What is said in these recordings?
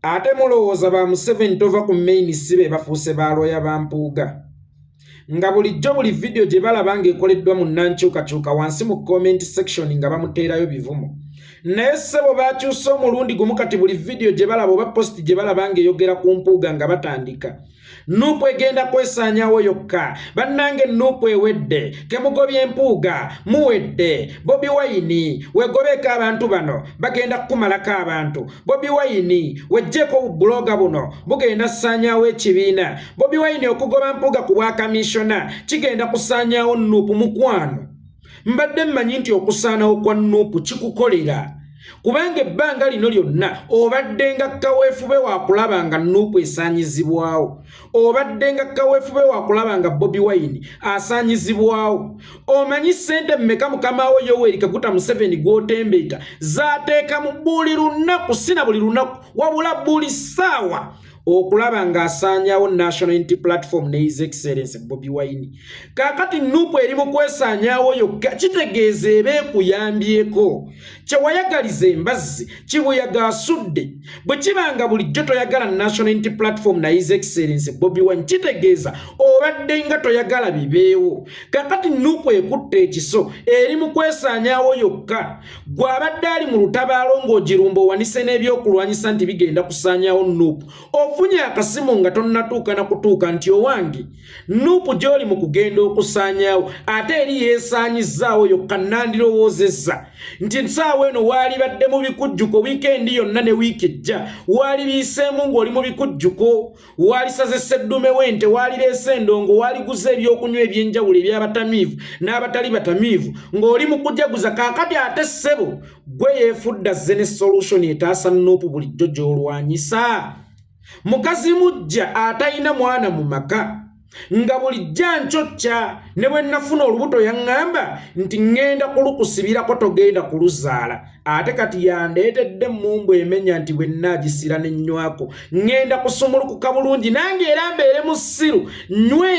ate mulowooza ba Museveni tova ku main sibe bafuuse ba lawyer ba Mpuuga nga bulijjo buli video gye balaba ng'ekoleddwa mu nnankyukakyuka wansi mu comment section nga bamuteerayo bivumo naye ssebo bakyusa omulundi gumu kati buli video gye balaba oba post gye balaba ng'eyogera ku Mpuuga nga batandika Nupu egenda kwesaanyawo yokka bannange Nupu ewedde kemugobye Mpuuga muwedde Bobi Wine wegobeka abantu bano bagenda kumalako abantu Bobi Wine wejjeko bloga buno bugenda saanyawo ekibiina Bobi Wine okugoba Mpuuga ku bwakamisona kigenda kusaanyawo Nupu mukwano mbadde mmanyi nti okusaanawo kwa Nupu kikukolera kubanga ebbanga lino lyonna obadde nga kaweefube wakulaba nga Nupu esaanyizibwawo obadde nga kaweefube wakulaba nga Bobi Wine asaanyizibwawo omanyi ssente mmeka mukamawo Yoweri Kaguta Museveni gw'otembeeta zaateeka mu buli lunaku sina buli lunaku wabula buli ssaawa okulaba nga asaanyawo National Unity Platform ne His Excellency Bobi Wine kakati Nupu eri mu kwesaanyawo yokka kitegeeza ebeekuyambyeko kyewayagaliza embazzi kibuyaga asudde bwe kibanga bulijjo toyagala National Unity Platform na His Excellency Bobi Wine kitegeeza obadde nga toyagala bibeewo kakati Nupu ekutte ekiso eri mu kwesaanyawo yokka gw'abadde ali mu lutabaalo ng'ogirumba owanise n'ebyokulwanyisa nti bigenda kusaanyawo Nupu ofunye akasimu nga tonnatuuka na kutuuka nti owange Nupu gy'oli mu kugenda okusaanyawo ate eri yeesaanyizzaawo yokka nandirowoozezza nti nsaawa eno waali badde mu bikujjuko wiikendi yonna ne wiiki ejja waali biiseemu ng'oli mu bikujjuko waali saze sseddume w'ente waali leese endongo waali guza ebyokunywa eby'enjawulo eby'abatamiivu n'abatali batamiivu ng'oli mu kujaguza kaakati ate ssebo gwe yeefudda zze ne solution etaasa Nupu bulijjo gy'olwanyisa mukazi mujja atalina mwana mu maka nga bulijja ncocca ne bwe nafuna olubuto yaŋŋamba nti ŋŋenda kulukusibirako togenda kuluzaala ate kati yandeetedde mmumbu emenya nti bwe nnaagisira n'ennywako ŋŋenda kusumulukuka bulungi nange era mbeere mu ssiru nywe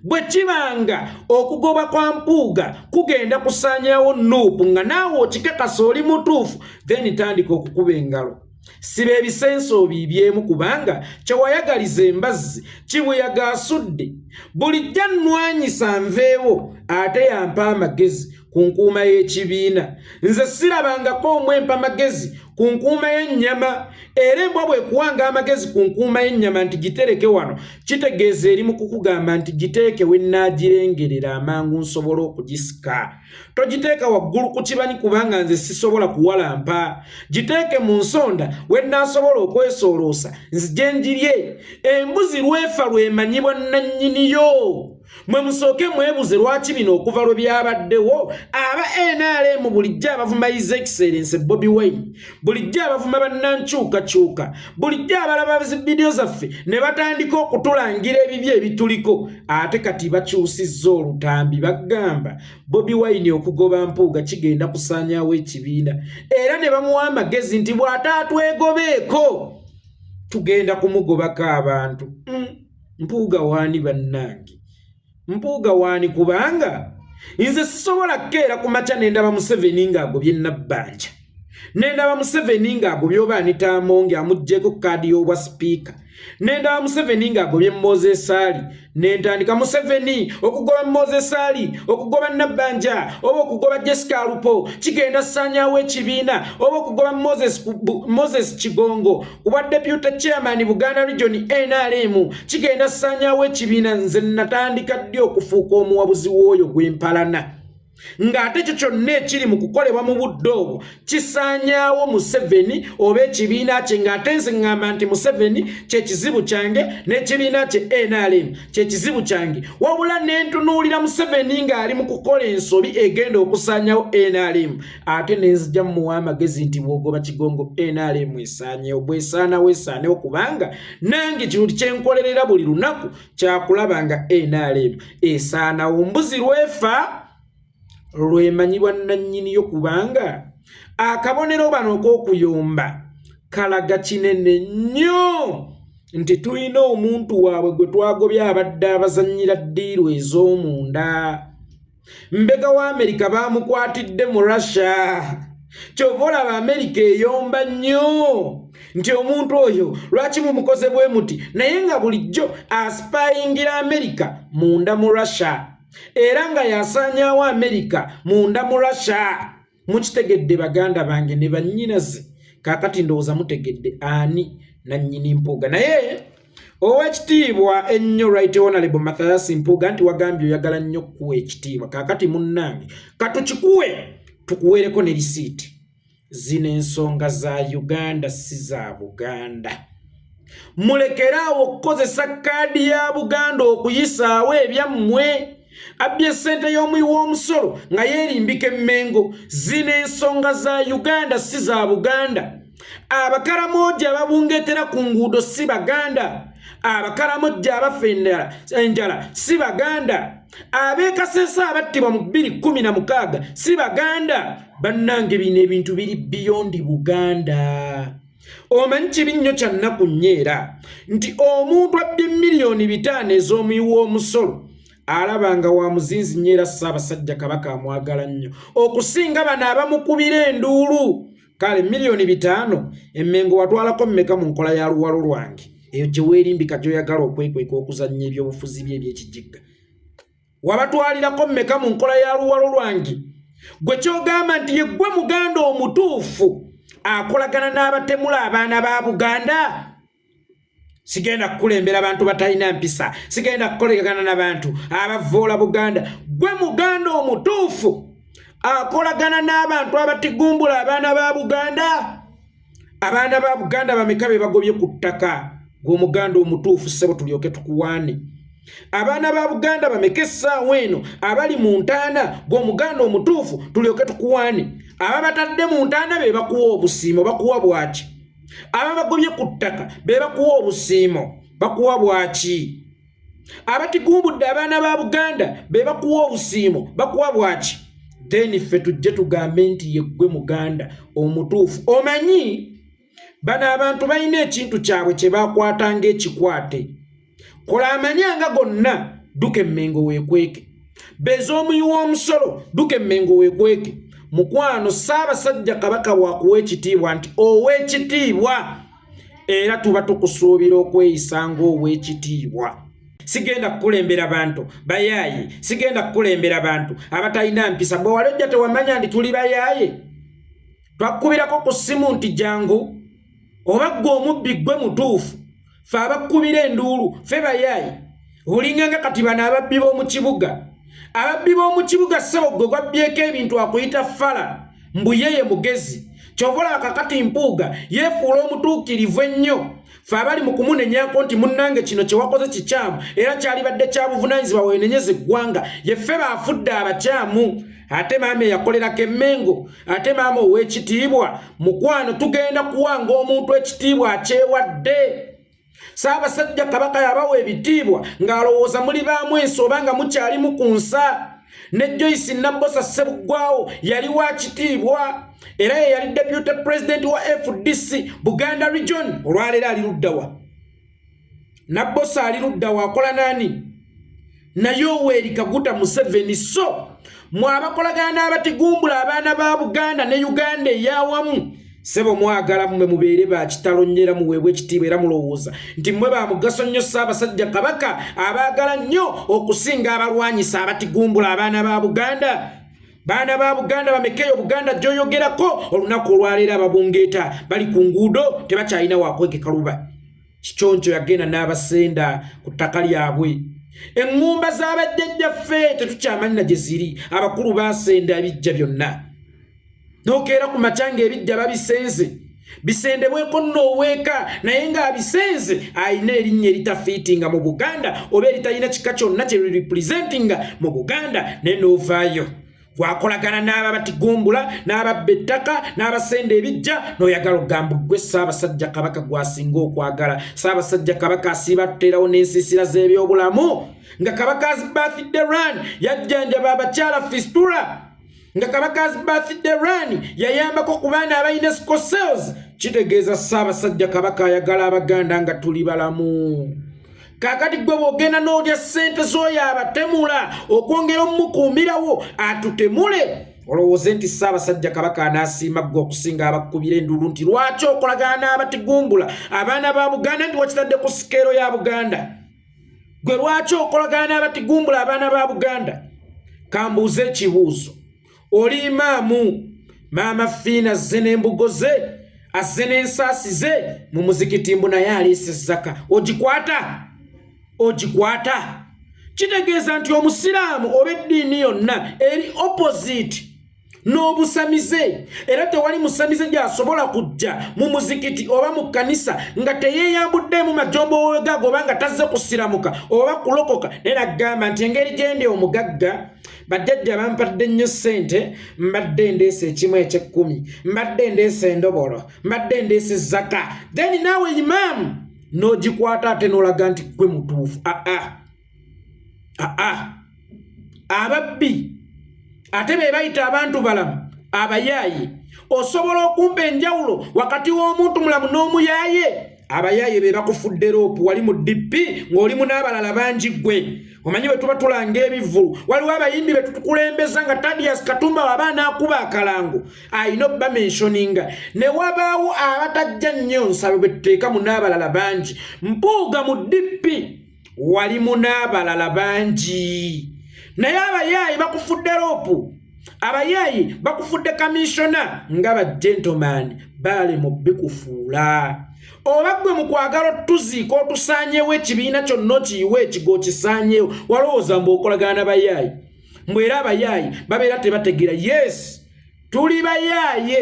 bwe kibanga okugoba kwa Mpuuga kugenda kusaanyawo Nupu nga naawe okikakasa oli mutuufu then tandika okukuba engalo sibe ebisenso bibyemu kubanga kyewayagaliza embazzi kibuyaga asudde bulijja nnwanyisa nveewo ate yampa amagezi ku nkuuma y'ekibiina nze sirabangako omwempa amagezi ku nkuuma y'ennyama era embwa bwekuwanga amagezi ku nkuuma y'ennyama nti gitereke wano kitegeeza eri mu kukugamba nti giteeke we nnaagirengerera amangu nsobola okugisika togiteeka waggulu ku kibanyi kubanga nze sisobola kuwalampa giteeke mu nsonda we nnaasobola okwesooloosa nzije njirye embuzi lwefa lwemanyibwa nannyiniyo mwe musooke mwebuze lwaki bino okuva lwe byabaddewo aba NRM bulijjo abavuma His Excellency Bobi Wine bulijjo abavuma bannankyukakyuka bulijjo abalaba vidiyo zaffe ne batandika okutulangira ebibye ebituliko ate kati bakyusizza olutambi bagamba Bobi Wine okugoba Mpuuga kigenda kusaanyawo ekibiina era ne bamuwa amagezi nti bw'ataatwegobeeko tugenda kumugobako abantu Mpuuga waani bannange Mpuuga waani kubanga nze sisobola keera ku makya nendaba Museveni ng'agobye Nabbanja nendaba Museveni ng'agobye oba Anita Amongi amuggyeko kaadi y'obwa sipiika nendaba Museveni ng'agobye Moses Ali nentandika Museveni okugoba Moses Ali okugoba Nabbanja oba okugoba Jessica Alupo kigenda saanyawo ekibiina oba okugoba Moses Kigongo kuba deputy chairman Buganda Region NRM kigenda saanyawo ekibiina nze natandika ddi okufuuka omuwabuzi w'oyo gw'empalana ng'ate kyo kyonna ekiri mu kukolebwa mu budde obwo kisaanyawo Museveni oba ekibiina kye ng'ate nze ŋŋamba nti Museveni kyekizibu kyange n'ekibiina kye NRM kyekizibu kyange wabula nentunuulira Museveni ng'ali mu kukola ensobi egenda okusaanyawo NRM ate nenzija mmuwa amagezi nti bw'ogoba Kigongo NRM esaanyewo bw'esaanawo esaanewo kubanga nange kintu kyenkolerera buli lunaku kyakulaba nga NRM esaanawo mbuzi lwefa lwemanyibwa nannyiniyo kubanga akabonero bano ok'okuyomba kalaga kinene nnyo nti tulina omuntu waabwe gwe twagobye abadde abazannyira ddiiru ez'omunda mbega wa Amerika baamukwatidde mu Russia kyova olaba Amerika eyomba nnyo nti omuntu oyo lwaki mumukoze bwe muti naye nga bulijjo aspyingira America munda mu Russia era nga yasanyawo America munda mu Russia. Mukitegedde baganda bange ne bannyinaze kakati ndowooza mutegedde ani nannyini Mpuuga. Naye owekitiibwa ennyo Right Honorable Mathias Mpuuga nti wagambye oyagala nnyo kuwa ekitiibwa kakati munnange katukikuwe tukuweereko ne lisiiti. Zino ensonga za Uganda si za Buganda. Mulekeraawo okukozesa kaadi ya Buganda okuyisaawo ebyammwe. Abbye ssente y'omuwi w'omusolo nga yeerimbika Mengo. Zino ensonga za Uganda si za Buganda. Abakaramoja ababungetera ku nguudo si Baganda. Abakaramoja abafendera enjala si Baganda. Abeekasesa abattibwa mu 2016 si Baganda. Bannange bino ebintu biri beyond Buganda. Omanyi kibi nnyo kya nnaku nnyeera nti omuntu abbye miliyoni 5 ez'omuwi w'omusolo alabanga wa muzinzi nnyeera Ssaabasajja Kabaka amwagala nnyo okusinga bano abamukubira enduulu. Kale miliyoni 5 Mengo watwalako mmeka mu nkola ya luwalo lwange eyo gye weerimbika gy'oyagala okwekweka okuzannya ebyobufuzi bye eby'ekijjiga. Wabatwalirako mmeka mu nkola ya luwalo lwange gwe kyogamba nti ye gwe Muganda omutuufu akolagana n'abatemula abaana ba Buganda. Sigenda kukulembera abantu batalina mpisa, sigenda kukolagana n'abantu abavoola Buganda. Gwe Muganda omutuufu akolagana n'abantu abatigumbula abaana ba Buganda. Abaana ba Buganda bameka be bagobye ku ttaka. Gwe Muganda omutuufu ssebo tulyoke tukuwaane. Abaana ba Buganda bameka essaawa eno abali mu ntaana. Gwe Muganda omutuufu tulyoke tukuwaane. Ababatadde mu ntaana be bakuwa obusiimo bakuwa bwaki? Ababagobye ku ttaka be bakuwa obusiimo bakuwa bwaki? Abatigumbudde abaana ba Buganda be bakuwa obusiimo bakuwa bwaki? Then ffe tujje tugambe nti ye gwe Muganda omutuufu. Omanyi bano abantu balina ekintu kyabwe kye bakwatanga ekikwate. Kola amanyanga gonna duke Mengo weekweke. Beza omuwi w'omusolo duke Mengo weekweke. Mukwano Ssaabasajja Kabaka wakuwa ekitiibwa nti ow'ekitiibwa era tuba tukusuubira okweyisa ng'ow'ekitiibwa. Sigenda kukulembera bantu bayaaye, sigenda kukulembera bantu abatalina mpisa. Bwe walejja tewamanya nti tuli bayaaye. Twakubirako ku ssimu nti jangu oba ggwe omubbi ggwe mutuufu ffe abakubira enduulu ffe bayaaye. Olinganga kati bano ababbi b'omu kibuga. Ababbi b'omu kibuga ssebo gwe gwabbyeko ebintu akuyita fala mbu yeye mugezi. Kyovola kakati Mpuuga yeefuula omutuukirivu ennyo. Ffe abali mu kumunenyako nti munnange kino kye wakoze kikyamu era kyalibadde kya buvunaanyizibwa weenenyeza eggwanga. Ye ffe baafudde abakyamu. Ate maama eyakolerako Mengo, ate maama ow'ekitiibwa. Mukwano tugenda kuwanga omuntu ekitiibwa akyewadde. Ssaabasajja Kabaka yabawa ebitiibwa ng'alowooza muli baamu ensi oba nga mukyalimu ku nsa. Ne Joyce Nabbosa Ssebuggwawo yali wa kitiibwa era ye yali deputy president wa FDC Buganda region. Olwaleero ali ludda wa? Nabbosa ali ludda wa akola nani? Naye Yoweri Kaguta Museveni. So mwabakolagana n'abatigumbula abaana ba Buganda ne Uganda eyawamu. Sebo mwagala mmwe mubeere ba kitalonyera muweebwe ekitiibwa era mulowooza nti mmwe ba mugaso nnyo Ssaabasajja Kabaka abaagala nnyo okusinga abalwanyisa abatigumbula abaana ba Buganda. Baana ba Buganda bamekeyo Buganda gy'oyogerako olunaku olwaleero ababungeeta bali ku nguudo tebakyalina waakwegeka luba. Kikyoncho yagenda n'abasenda ku ttaka lyabwe. Eŋŋumba z'abajjajjaffe tetukyamanyi gye ziri. Abakulu baasenda ebijja byonna. Nokeera ku macanga ebijja babisenze. Bisendebweko nno oweeka naye ng'abisenze alina erinnya eritafiitinga mu Buganda oba eritalina kika kyonna kye representinga mu Buganda ne noovaayo. Wakolagana n'aba batigumbula n'ababba ettaka n'abasenda ebijja n'oyagala ogamba ggwe Ssaabasajja Kabaka gwasinga okwagala. Ssaabasajja Kabaka asiiba tuteerawo n'ensiisira z'ebyobulamu nga Kabaka's birthday run yajjanjaba abakyala fistula. Nga Kabaka's birthday run yayambako ku baana abalina sickle cells. Kitegeeza Ssaabasajja Kabaka ayagala Abaganda nga tuli balamu. Kakati gwe bw'ogenda n'olya ssente z'oyo abatemula okwongera omukuumirawo atutemule olowooza nti Ssaabasajja Kabaka anaasiima ggwe okusinga abakubira endulu nti lwaki okolagana n'abatigumbula abaana ba Buganda nti wakitadde ku sikeero ya Buganda gwe lwaki okolagana n'abatigumbula abaana ba Buganda kambuuze ekibuuzo oli imaamu maama Fiina azze n'embugo ze azze n'ensaasi ze mu muzikiti mbu naye aliisa ezzaka ogikwata kitegeeza nti omusiraamu oba eddiini yonna eri opposite n'obusamize era tewali musamize gy'asobola kujja mu muzikiti oba mu kkanisa nga teyeeyambuddemu majombo wegaago oba nga tazze kusiramuka oba kulokoka naye nagamba nti engeri gyendi omugagga bajjajja bampadde nnyo ssente mbadde ndeesa ekimu eky'ekkumi mbadde ndeesa endobolo mbadde ndeesa ezzaka then naawe imaamu n'ogikwata ate n'olaga nti gwe mutuufu ababbi ate be bayita abantu balamu abayaaye osobola okumpa enjawulo wakati w'omuntu mulamu n'omuyaaye abayaaye be bakufudde roopu wali mu DP ng'olimu n'abalala bangi gwe omanyi bwe tuba tulanga ebivulu waliwo abayimbi be tukulembeza nga Tadias Katumba waba n'akuba akalango ayina obba mentioninga ne wabaawo abatajja nnyo nsabe bwe tuteeka mu n'abalala bangi Mpuuga mu DP walimu n'abalala bangi naye abayaayi bakufudde roopu abayaayi bakufudde kamishona nga ba gentleman bale mu bikufuula oba gwe mu kwagala tuziika otusaanyeewo ekibiina kyonna okiyiwe ekigo kisaanyeewo walowooza mbu okolagana n'abayaayi mbwe era abayaayi babeera tebategeera yes tuli bayaaye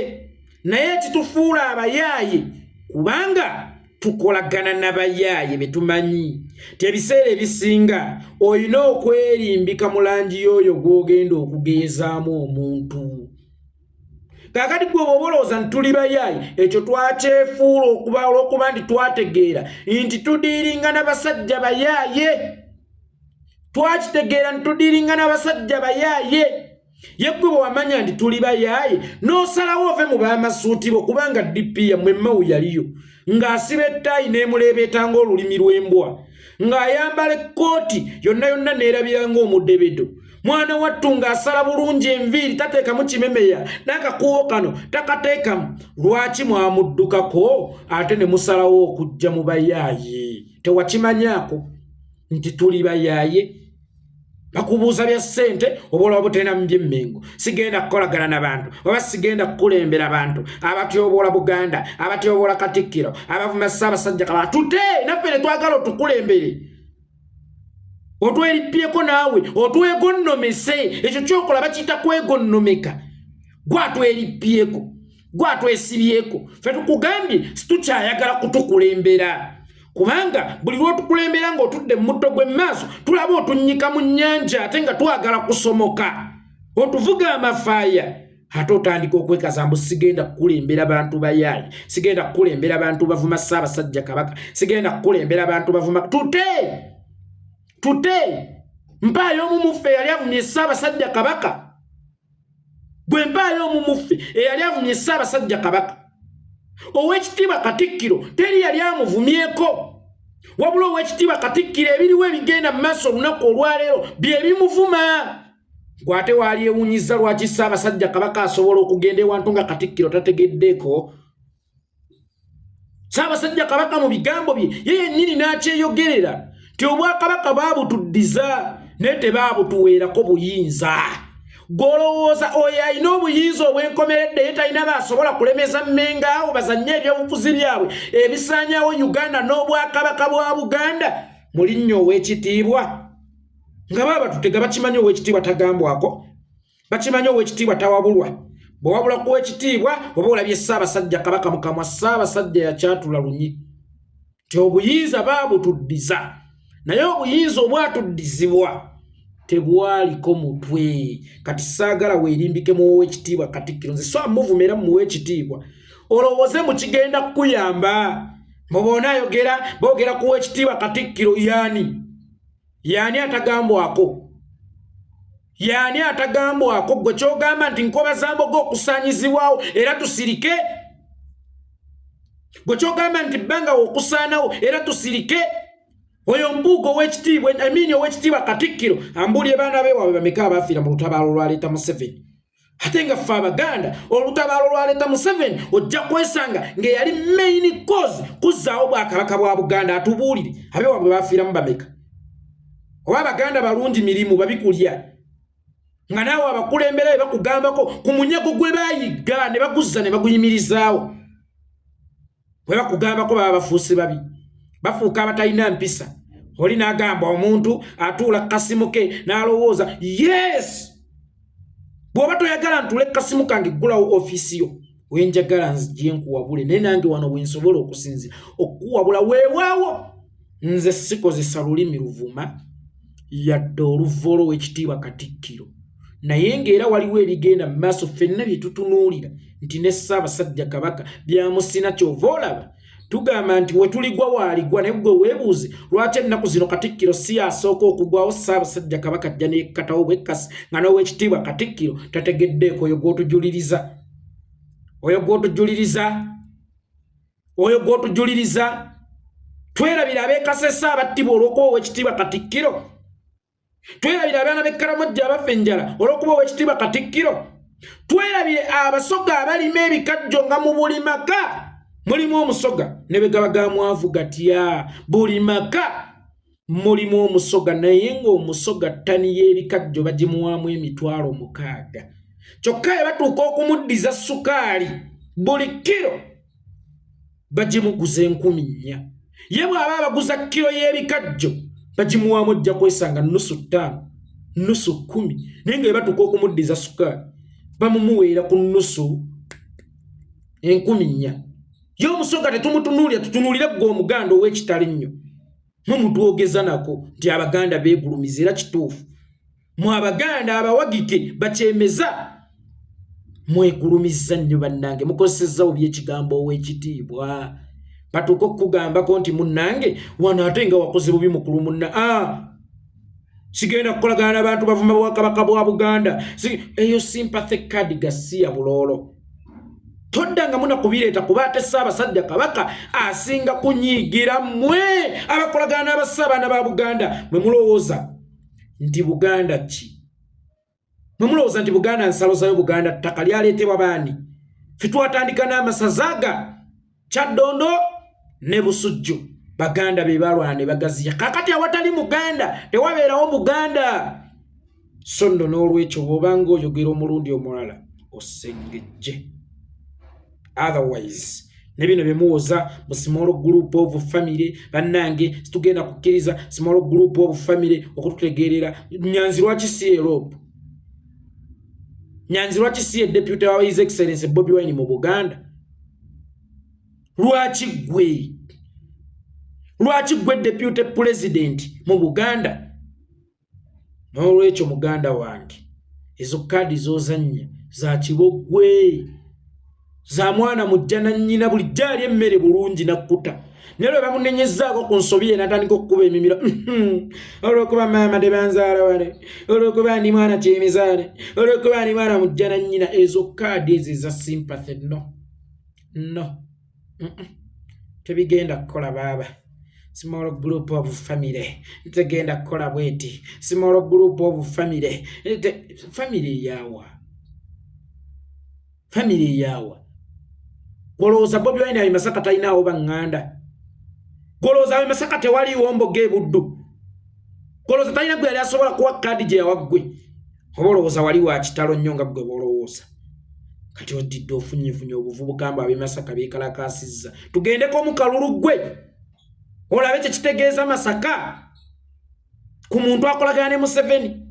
naye kitufuula abayaaye kubanga tukolagana n'abayaaye betumanyi tebiseera ebisinga oyina okwerimbika mu langi y'oyo gw'ogenda okugeezaamu omuntu kakati gwe bw'obolooza nti tuli bayaaye ekyo twakyefuula olw'okuba nti twategeera nti tudiiringa n'abasajja bayaaye twakitegeera nti tudiiringa n'abasajja bayaaye ye gwe bwe wamanya nti tuli bayaaye n'osalawo ove mu baamasuuti bo kubanga DP yammwe Mao yaliyo ng'asiba ettaayi n'emuleebeeta ng'olulimi lw'embwa ng'ayambala ekkooti yonna yonna neerabira ng'omudebedo mwana wattu ng'asala bulungi enviiri tateekamu kimemeya n'akakuubo kano takateekamu lwaki mwamuddukako ate ne musalawo okujja mu bayaaye tewakimanyaako nti tuli bayaaye bakubuuza bya ssente oba olaba butalina mu by'emmengo sigenda kukolagana n'abantu oba sigenda kukulembera abantu abatyoboola Buganda abatyoboola Katikkiro abavuma Ssaabasajja Kabaka tute naffe ne twagala otukulembere otwerippyeko naawe otwegonnomese ekyo kyokola bakiyita kwegonnomeka gwatwerippyeko gwatwesibyeko ffe tukugambye situkyayagala kutukulembera kubanga buli lw'otukulembera ng'otudde mu mutto gw'emmaaso tulaba otunnyika mu nnyanja ate nga twagala kusomoka otuvuga amafaaya ate otandika okwekaza mbu sigenda kukulembera abantu bayaayi sigenda kukulembera abantu bavuma Ssaabasajja Kabaka sigenda kukulembera abantu bavuma tute mpaayo omu muffe eyali avumye Ssaabasajja Kabaka bwe mpaayo omu muffe eyali avumye Ssaabasajja Kabaka Owekitiibwa Katikkiro teri yali amuvumyeko wabula Owekitiibwa Katikkiro ebiriwo ebigenda mu maaso olunaku olwaleero bye bimuvuma gwate waali ewunyiza lwaki Ssaabasajja Kabaka asobola okugenda ewantu nga Katikkiro tategeddeeko Ssaabasajja Kabaka mu bigambo bye ye yennyini n'akyeyogerera ti Obwakabaka baabutuddiza naye tebaabutuweerako buyinza golowooza oyo alina obuyinza obwenkomeredde ye talina baasobola kulemeza Mengo awo bazannye ebyobufuzi byabwe ebisaanyawo Uganda n'Obwakabaka bwa Buganda mu linnya Owekitiibwa nga baba tutega bakimanyi Owekitiibwa tagambwako bakimanyi Owekitiibwa tawabulwa bwe wabula ku Owekitiibwa oba olabye Ssaabasajja Kabaka mu kamwa Ssaabasajja yakyatula lunyi ti obuyinza baabutuddiza naye obuyinza obwatuddizibwa tebwaliko mutwe kati saagala weerimbikemu Owekitiibwa Katikkiro nze so amuvumera mu Owekitiibwa olowooze mu kigenda kukuyamba mubona ayogera boogera ku Owekitiibwa Katikkiro yaani atagambwako gwe kyogamba nti nkoba zambogo okusaanyizibwawo era tusirike gwe kyogamba nti bbanga okusaanawo era tusirike oyo Mpuuga Owekitiibwa Katikkiro ambuulye baana be waabwe bameka abafiira mu lutabaalo lwaleeta Museveni ate nga ffe Abaganda olutabaalo lwaleeta Museveni ojja kwesanga ng'eyali main cause kuzzaawo Bwakabaka bwa Buganda. Atubuulire abeewabwe baafiiramu bameka? Oba Abaganda balungi mirimu babikulya nga naawe abakulembera be bakugambako ku munyago gwe baayigga ne baguzza ne baguyimirizaawo. Bwe bakugambako baba bafuuse babi, bafuuka abatalina mpisa. Oli n'agamba omuntu atuula kasimu ke n'alowooza yes bw'oba toyagala ntule kasimu kange ggulawo ofiisi yo wenjagala nzije nkuwabule naye nange wano bwensobola okusinzira okuwabula weewaawo nze sikozesa lulimi luvuma yadde oluva olw'ekitiibwa Katikkiro naye ng'era waliwo ebigenda mu maaso ffenna bye tutunuulira nti ne Ssaabasajja Kabaka byamusina kyova olaba tugamba nti we tuligwa waaligwa naye gwe weebuuze lwaki ennaku zino Katikkiro si yasooka okugwawo Ssaabasajja Kabaka ajja neekkatawo bwekkasi nga n'ow'ekitiibwa Katikkiro tategeddeeko oyo gw'otujuliriza twerabira abeekase Ssaabattibwa olw'okuba ow'ekitiibwa Katikkiro twerabire abaana b'Ekkaramojja abaffe enjala olw'okuba ow'ekitiibwa Katikkiro twerabire abasoga abalima ebikajjo nga mu buli maka mulimu omusoga ne bwe gaba ga mwavu gatya buli maka mulimu omusoga naye ng'omusoga ttani y'ebikajjo bagimuwaamu $600 kyokka ye batuuka okumuddiza sukaali buli kiro bagimuguza $4,000 ye bw'aba abaguza kiro y'ebikajjo bagimuwaamu ojja kwesanga $5, $10, naye nga ye batuuka okumuddiza sukaali bamumuweera ku $1,400. Yo omusoga tetumutunuulira tutunuulire gwe Omuganda ow'ekitali nnyo mumutwogeza nako nti Abaganda beegulumiza era kituufu mu Abaganda abawagike bakyemeza mwegulumiza nnyo bannange mukozesezza bubi ekigambo ow'ekitiibwa batuuka okukugambako nti munnange wano ate nga wakoze bubi mukulu munna sigenda kukolagana n'abantu bavuma Bwakabaka bwa Buganda eyo sympathy card gasiya buloolo todda nga munakubireeta kuba ate Ssaabasajja Kabaka asinga kunyiigira mmwe abakolagana n'abassaabana ba Buganda mwe mulowooza nti Buganda ki? Mwe mulowooza nti Buganda nsalo zayo Buganda ttaka lyaleetebwa baani? Ffe twatandika n'amasazaaga Kyaddondo ne Busujju Baganda be balwana ne bagaziya kakati awatali Muganda tewabeerawo Muganda so nno n'olwekyo bw'obanga oyogera omulundi omulala osengejje. Otherwise nebino bemuwoza mu small group of family bannange situgenda kukkiriza small group of family okututegeerera Nyanzi lwaki si Europe Nyanzi lwaki si deputy wa His Excellency Bobi Wine mu Buganda lwaki gwe deputy president mu Buganda n'olwekyo Muganda wange ezo kadi zozanya za kibogwe za mwana mujjana nnyina buli jali emmere bulungi nakkuta nero bamunenyezaako ku nsobi ye natandika okukuba emimiro olw'okuba maama tebanzaala wane olw'okuba ndi mwana kyemizaale olw'okuba ndi mwana mujjana nnyina ezo kaadi ezo eza sympathy no tebigenda kukola baaba. Small group of family tegenda kukola bweti small group of family family yawa golooza Bobi Wine ali Masaka talinawo banganda golooza ali Masaka tewaliwo mboga ebuddu golooza talina gwe yali asobola kuwa kadi gye yawaggwe obolowooza wali wa kitalo nnyo nga gwe bolowooza kati odidde ofunyefunye obuvubukamba ab'e Masaka beekalakaasizza tugendeko mu kalulu gwe olabe kye kitegeeza Masaka ku muntu akolagana ne Museveni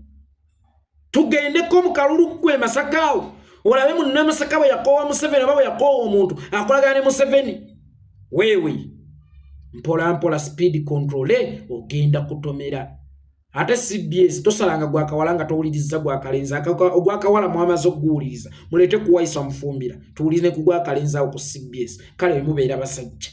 tugendeko mu kalulu gwe Masaka awo olabe munna Masaka bwe yakoowa Museveni oba bwe yakoowa omuntu akolagana ne Museveni wewe mpola mpola speed control ogenda kutomera ate CBS tosalanga gwakawalanga towuliriza gwakalenza ogwakawala mwamazo okuwuliriza mulete kuwayisa mufumbira tuwulirize ku gwakalenza ku CBS kale mubeera basajja